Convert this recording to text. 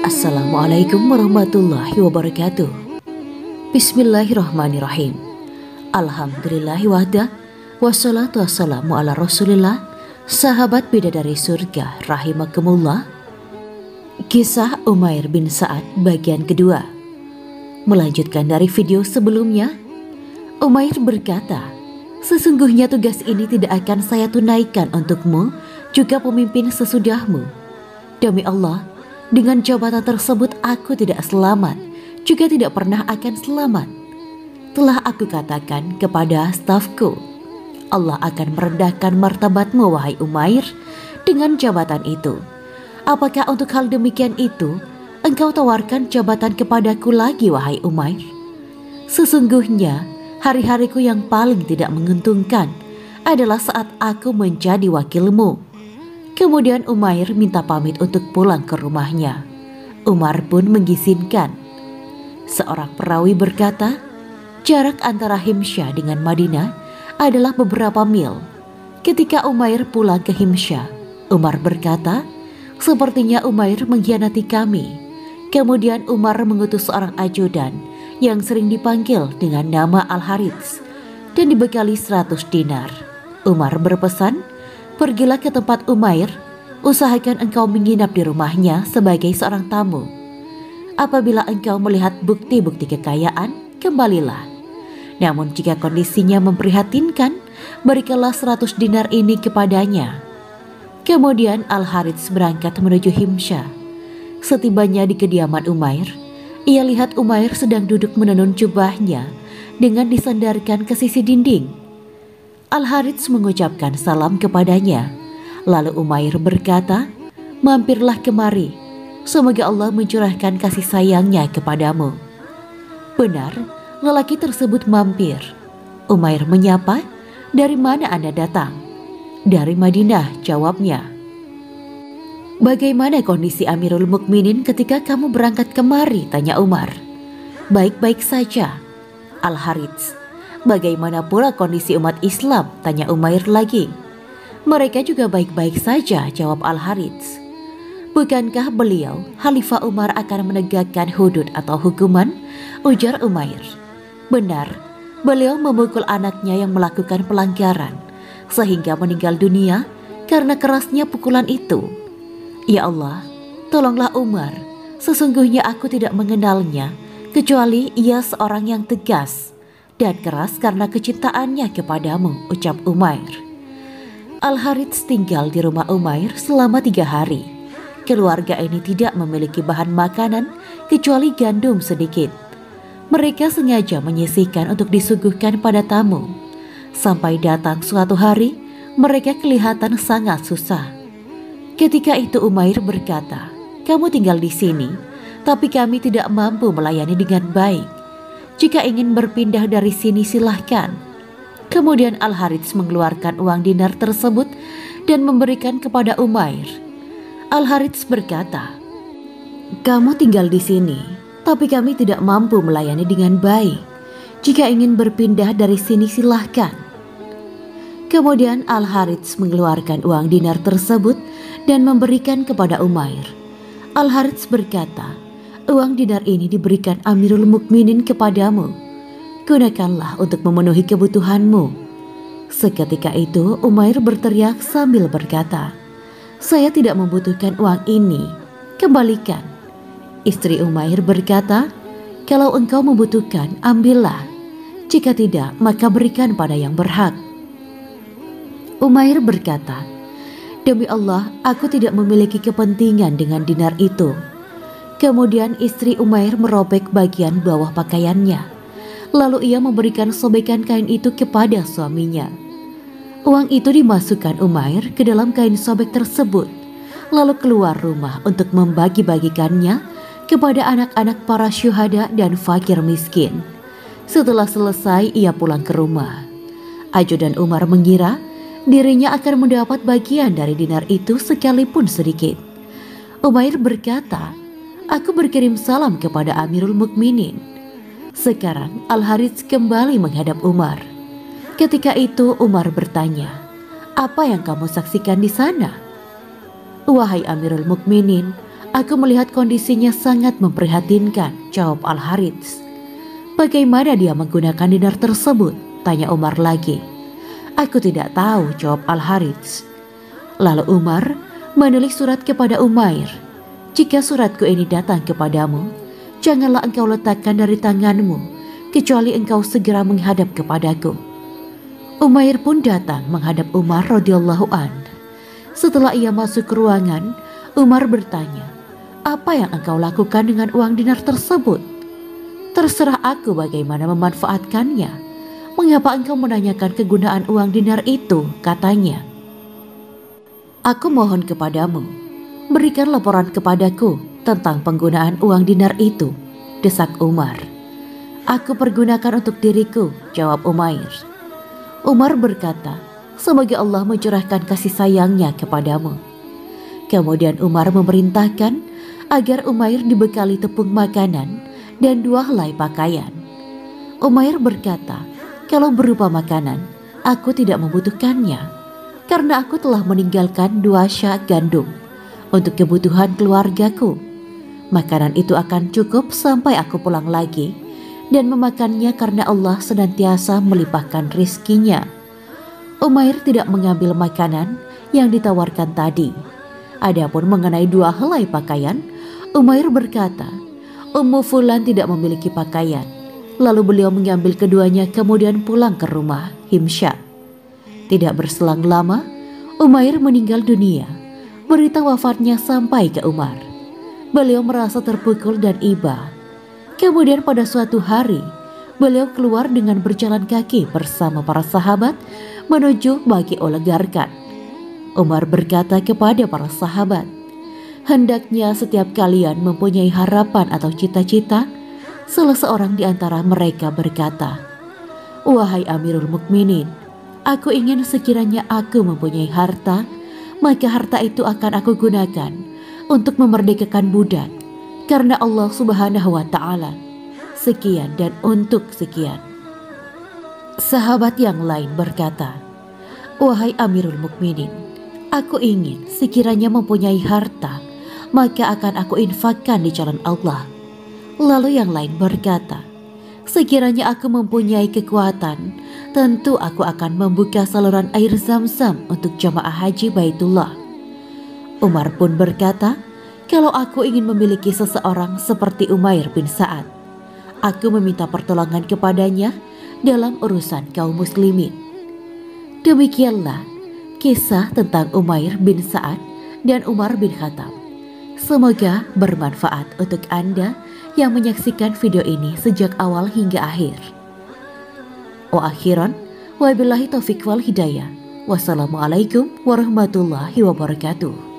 Assalamualaikum warahmatullahi wabarakatuh. Bismillahirrahmanirrahim. Alhamdulillahi wahda, wassalatu wassalamu ala rasulillah. Sahabat bidadari surga rahimakumullah. Kisah Umair bin Sa'ad bagian kedua. Melanjutkan dari video sebelumnya, Umair berkata, "Sesungguhnya tugas ini tidak akan saya tunaikan untukmu, juga pemimpin sesudahmu. Demi Allah, dengan jabatan tersebut aku tidak selamat, juga tidak pernah akan selamat. Telah aku katakan kepada stafku, Allah akan merendahkan martabatmu wahai Umair dengan jabatan itu. Apakah untuk hal demikian itu engkau tawarkan jabatan kepadaku lagi wahai Umair? Sesungguhnya hari-hariku yang paling tidak menguntungkan adalah saat aku menjadi wakilmu." Kemudian Umair minta pamit untuk pulang ke rumahnya. Umar pun mengizinkan. Seorang perawi berkata, jarak antara Himsyah dengan Madinah adalah beberapa mil. Ketika Umair pulang ke Himsyah, Umar berkata, "Sepertinya Umair mengkhianati kami." Kemudian Umar mengutus seorang ajudan yang sering dipanggil dengan nama Al-Harits dan dibekali 100 dinar. Umar berpesan, "Pergilah ke tempat Umair, usahakan engkau menginap di rumahnya sebagai seorang tamu. Apabila engkau melihat bukti-bukti kekayaan, kembalilah. Namun jika kondisinya memprihatinkan, berikanlah 100 dinar ini kepadanya." Kemudian Al-Harits berangkat menuju Himsyah. Setibanya di kediaman Umair, ia lihat Umair sedang duduk menenun jubahnya dengan disandarkan ke sisi dinding. Al-Harits mengucapkan salam kepadanya. Lalu Umair berkata, "Mampirlah kemari. Semoga Allah mencurahkan kasih sayangnya kepadamu." Benar, lelaki tersebut mampir. Umair menyapa, "Dari mana Anda datang?" "Dari Madinah," jawabnya. "Bagaimana kondisi Amirul Mukminin ketika kamu berangkat kemari?" tanya Umar. "Baik-baik saja." Al-Harits, "Bagaimana pula kondisi umat Islam?" tanya Umair lagi. "Mereka juga baik-baik saja," jawab Al-Harits. "Bukankah beliau, Khalifah Umar, akan menegakkan hudud atau hukuman?" ujar Umair. "Benar, beliau memukul anaknya yang melakukan pelanggaran, sehingga meninggal dunia karena kerasnya pukulan itu." "Ya Allah, tolonglah Umar, sesungguhnya aku tidak mengenalnya, kecuali ia seorang yang tegas dan keras karena kecintaannya kepadamu," ucap Umair. Al-Harits tinggal di rumah Umair selama 3 hari. Keluarga ini tidak memiliki bahan makanan kecuali gandum sedikit. Mereka sengaja menyisihkan untuk disuguhkan pada tamu. Sampai datang suatu hari, mereka kelihatan sangat susah. Ketika itu Umair berkata, "Kamu tinggal di sini, tapi kami tidak mampu melayani dengan baik. Jika ingin berpindah dari sini silahkan." Kemudian Al-Harits mengeluarkan uang dinar tersebut dan memberikan kepada Umair. Al-Harits berkata, "Kamu tinggal di sini, tapi kami tidak mampu melayani dengan baik. Jika ingin berpindah dari sini silahkan." Kemudian Al-Harits mengeluarkan uang dinar tersebut dan memberikan kepada Umair. Al-Harits berkata, "Uang dinar ini diberikan Amirul Mukminin kepadamu. Gunakanlah untuk memenuhi kebutuhanmu." Seketika itu Umair berteriak sambil berkata, "Saya tidak membutuhkan uang ini, kembalikan." Istri Umair berkata, "Kalau engkau membutuhkan, ambillah. Jika tidak, maka berikan pada yang berhak." Umair berkata, "Demi Allah, aku tidak memiliki kepentingan dengan dinar itu." Kemudian istri Umair merobek bagian bawah pakaiannya. Lalu ia memberikan sobekan kain itu kepada suaminya. Uang itu dimasukkan Umair ke dalam kain sobek tersebut, lalu keluar rumah untuk membagi-bagikannya kepada anak-anak para syuhada dan fakir miskin. Setelah selesai ia pulang ke rumah. Ajudan Umar mengira dirinya akan mendapat bagian dari dinar itu sekalipun sedikit. Umair berkata, "Aku berkirim salam kepada Amirul Mukminin." Sekarang Al-Harits kembali menghadap Umar. Ketika itu Umar bertanya, "Apa yang kamu saksikan di sana?" "Wahai Amirul Mukminin, Aku melihat kondisinya sangat memprihatinkan, jawab Al-Harits. Bagaimana dia menggunakan dinar tersebut? Tanya Umar lagi. Aku tidak tahu, jawab Al-Harits. Lalu Umar menulis surat kepada Umair. Jika suratku ini datang kepadamu, janganlah engkau letakkan dari tanganmu, kecuali engkau segera menghadap kepadaku. Umair pun datang menghadap Umar radhiyallahu an. Setelah ia masuk ke ruangan, Umar bertanya, apa yang engkau lakukan dengan uang dinar tersebut? Terserah aku bagaimana memanfaatkannya. Mengapa engkau menanyakan kegunaan uang dinar itu? Katanya. Aku mohon kepadamu, berikan laporan kepadaku tentang penggunaan uang dinar itu, desak Umar. Aku pergunakan untuk diriku, jawab Umair. Umar berkata, semoga Allah mencurahkan kasih sayangnya kepadamu. Kemudian Umar memerintahkan agar Umair dibekali tepung makanan dan 2 helai pakaian. Umair berkata, kalau berupa makanan, aku tidak membutuhkannya, karena aku telah meninggalkan 2 syak gandum untuk kebutuhan keluargaku. Makanan itu akan cukup sampai aku pulang lagi dan memakannya karena Allah senantiasa melimpahkan rizkinya. Umair tidak mengambil makanan yang ditawarkan tadi. Adapun mengenai 2 helai pakaian, Umair berkata, Ummu Fulan tidak memiliki pakaian. Lalu beliau mengambil keduanya kemudian pulang ke rumah Himsyah. Tidak berselang lama, Umair meninggal dunia. Berita wafatnya sampai ke Umar. Beliau merasa terpukul dan iba. Kemudian pada suatu hari, beliau keluar dengan berjalan kaki bersama para sahabat menuju Baqi ul-Gharqad. Umar berkata kepada para sahabat, hendaknya setiap kalian mempunyai harapan atau cita-cita. Salah seorang di antara mereka berkata, wahai Amirul Mukminin, aku ingin sekiranya aku mempunyai harta, maka harta itu akan aku gunakan untuk memerdekakan budak karena Allah Subhanahu wa Ta'ala. Sekian dan untuk sekian. Sahabat yang lain berkata, wahai Amirul Mukminin, aku ingin sekiranya mempunyai harta, maka akan aku infakkan di jalan Allah. Lalu yang lain berkata, sekiranya aku mempunyai kekuatan, tentu aku akan membuka saluran air Zam-Zam untuk jamaah haji Baitullah. Umar pun berkata, kalau aku ingin memiliki seseorang seperti Umair bin Sa'ad, aku meminta pertolongan kepadanya dalam urusan kaum muslimin. Demikianlah kisah tentang Umair bin Sa'ad dan Umar bin Khattab. Semoga bermanfaat untuk Anda yang menyaksikan video ini sejak awal hingga akhir. Wa akhiran, wabillahi taufiq wal hidayah. Wassalamualaikum warahmatullahi wabarakatuh.